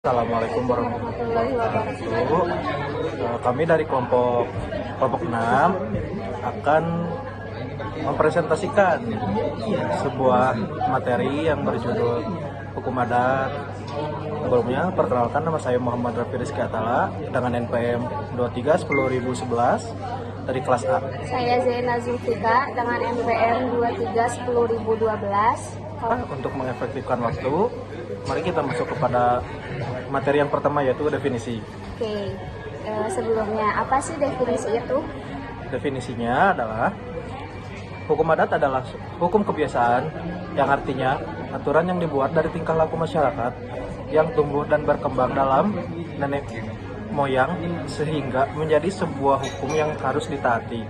Assalamualaikum warahmatullahi wabarakatuh. Kami dari kelompok 6 akan mempresentasikan sebuah materi yang berjudul Hukum Adat. Sebelumnya, perkenalkan, nama saya Muhammad Rafi Rizky Atala dengan NPM 23 dari kelas A. Saya Zaina Zulfika dengan NPM 23 Untuk mengefektifkan waktu, mari kita masuk kepada materi yang pertama, yaitu definisi. Oke, sebelumnya apa sih definisi itu? Definisinya adalah hukum adat adalah hukum kebiasaan yang artinya aturan yang dibuat dari tingkah laku masyarakat yang tumbuh dan berkembang dalam nenek moyang sehingga menjadi sebuah hukum yang harus ditaati.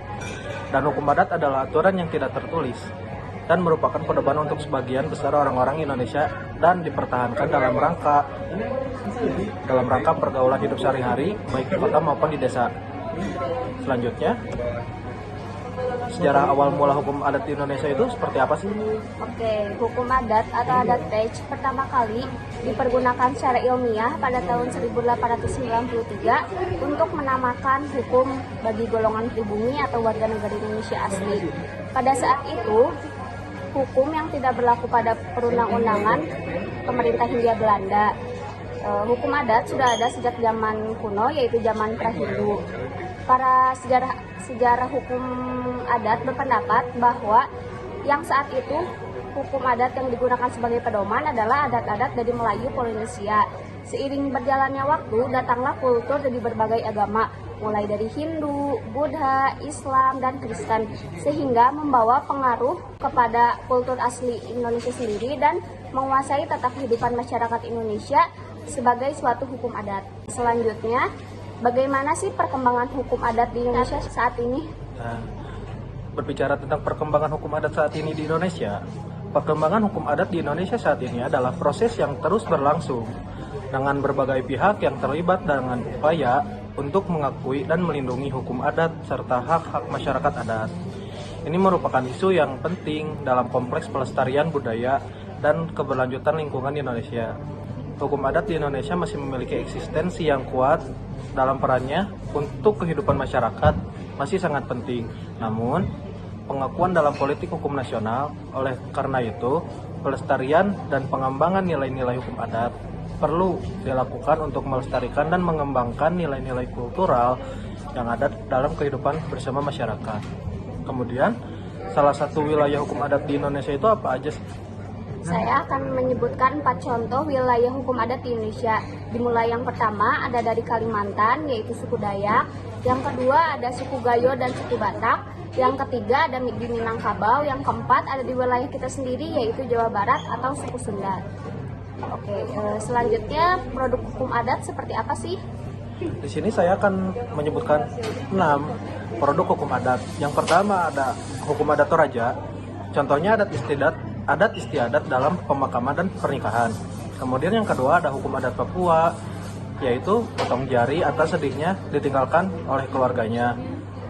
Dan hukum adat adalah aturan yang tidak tertulis dan merupakan pedoman untuk sebagian besar orang-orang Indonesia dan dipertahankan dalam rangka pergaulan hidup sehari-hari baik di kota maupun di desa. Selanjutnya, sejarah awal mula hukum adat di Indonesia itu seperti apa sih? Oke, hukum adat atau adat page pertama kali dipergunakan secara ilmiah pada tahun 1893 untuk menamakan hukum bagi golongan pribumi atau warga negara Indonesia asli. Pada saat itu, hukum yang tidak berlaku pada perundang-undangan pemerintah Hindia Belanda. Hukum adat sudah ada sejak zaman kuno, yaitu zaman pra-Hindu. Para sejarah hukum adat berpendapat bahwa yang saat itu hukum adat yang digunakan sebagai pedoman adalah adat-adat dari Melayu Polinesia. Seiring berjalannya waktu, datanglah kultur dari berbagai agama, mulai dari Hindu, Buddha, Islam, dan Kristen, sehingga membawa pengaruh kepada kultur asli Indonesia sendiri dan menguasai tata kehidupan masyarakat Indonesia sebagai suatu hukum adat. Selanjutnya, bagaimana sih perkembangan hukum adat di Indonesia saat ini? Berbicara tentang perkembangan hukum adat saat ini di Indonesia, perkembangan hukum adat di Indonesia saat ini adalah proses yang terus berlangsung dengan berbagai pihak yang terlibat dengan upaya untuk mengakui dan melindungi hukum adat serta hak-hak masyarakat adat. Ini merupakan isu yang penting dalam kompleks pelestarian budaya dan keberlanjutan lingkungan di Indonesia. Hukum adat di Indonesia masih memiliki eksistensi yang kuat dalam perannya untuk kehidupan masyarakat masih sangat penting. Namun, pengakuan dalam politik hukum nasional, oleh karena itu, pelestarian dan pengembangan nilai-nilai hukum adat perlu dilakukan untuk melestarikan dan mengembangkan nilai-nilai kultural yang ada dalam kehidupan bersama masyarakat. Kemudian, salah satu wilayah hukum adat di Indonesia itu apa aja sih? Saya akan menyebutkan 4 contoh wilayah hukum adat di Indonesia. Dimulai yang pertama ada dari Kalimantan, yaitu suku Dayak. Yang kedua ada suku Gayo dan suku Batak. Yang ketiga ada di Minangkabau. Yang keempat ada di wilayah kita sendiri, yaitu Jawa Barat atau suku Sunda. Oke, selanjutnya produk hukum adat seperti apa sih? Di sini saya akan menyebutkan 6 produk hukum adat. Yang pertama ada hukum adat Toraja. Contohnya adat istiadat dalam pemakaman dan pernikahan. Kemudian yang kedua ada hukum adat Papua, yaitu potong jari atas sedihnya ditinggalkan oleh keluarganya.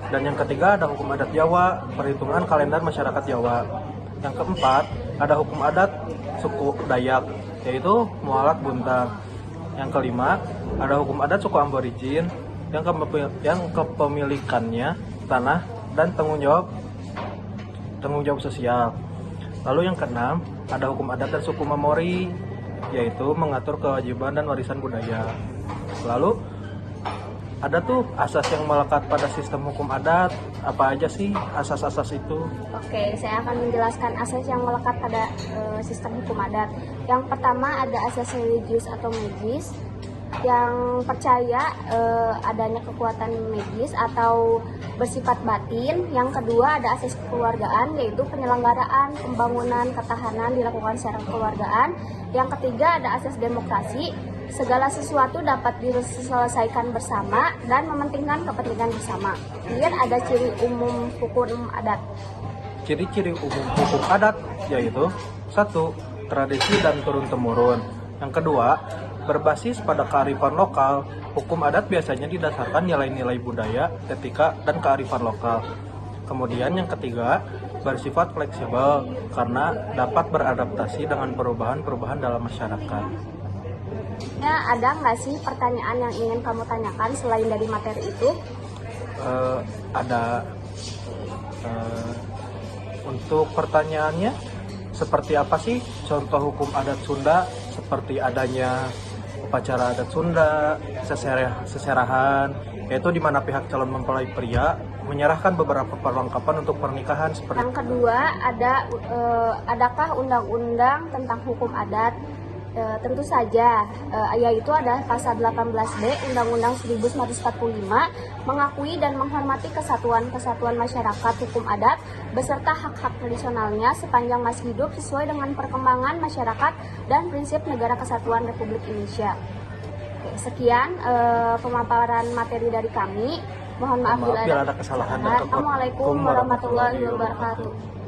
Dan yang ketiga ada hukum adat Jawa, perhitungan kalender masyarakat Jawa. Yang keempat ada hukum adat suku Dayak, yaitu Mualak Buntang. Yang kelima ada hukum adat suku Aborigin yang kepemilikannya tanah dan tanggung jawab sosial. Lalu yang keenam ada hukum adat dan suku Mamori, yaitu mengatur kewajiban dan warisan budaya. Lalu ada tuh asas yang melekat pada sistem hukum adat. Apa aja sih asas-asas itu? Oke, saya akan menjelaskan asas yang melekat pada sistem hukum adat. Yang pertama ada asas religius atau magis, yang percaya adanya kekuatan magis atau bersifat batin. Yang kedua ada asas kekeluargaan, yaitu penyelenggaraan, pembangunan, ketahanan dilakukan secara kekeluargaan. Yang ketiga ada asas demokrasi, segala sesuatu dapat diselesaikan bersama dan mementingkan kepentingan bersama. Kemudian ada ciri umum hukum adat. Ciri-ciri umum hukum adat yaitu 1. Tradisi dan turun-temurun. Yang kedua, berbasis pada kearifan lokal. Hukum adat biasanya didasarkan nilai-nilai budaya, etika, dan kearifan lokal. Kemudian yang ketiga, bersifat fleksibel karena dapat beradaptasi dengan perubahan-perubahan dalam masyarakat. Ya, ada nggak sih pertanyaan yang ingin kamu tanyakan selain dari materi itu? Ada. Untuk pertanyaannya, seperti apa sih contoh hukum adat Sunda, seperti adanya upacara adat Sunda, seserahan, yaitu di mana pihak calon mempelai pria menyerahkan beberapa perlengkapan untuk pernikahan seperti. Yang kedua, adakah undang-undang tentang hukum adat? Tentu saja, yaitu ada pasal 18B Undang-Undang 1945 mengakui dan menghormati kesatuan masyarakat hukum adat beserta hak-hak tradisionalnya sepanjang masih hidup sesuai dengan perkembangan masyarakat dan prinsip Negara Kesatuan Republik Indonesia. Oke, sekian pemaparan materi dari kami. Mohon maaf bila ada kesalahan. Assalamualaikum warahmatullahi wabarakatuh.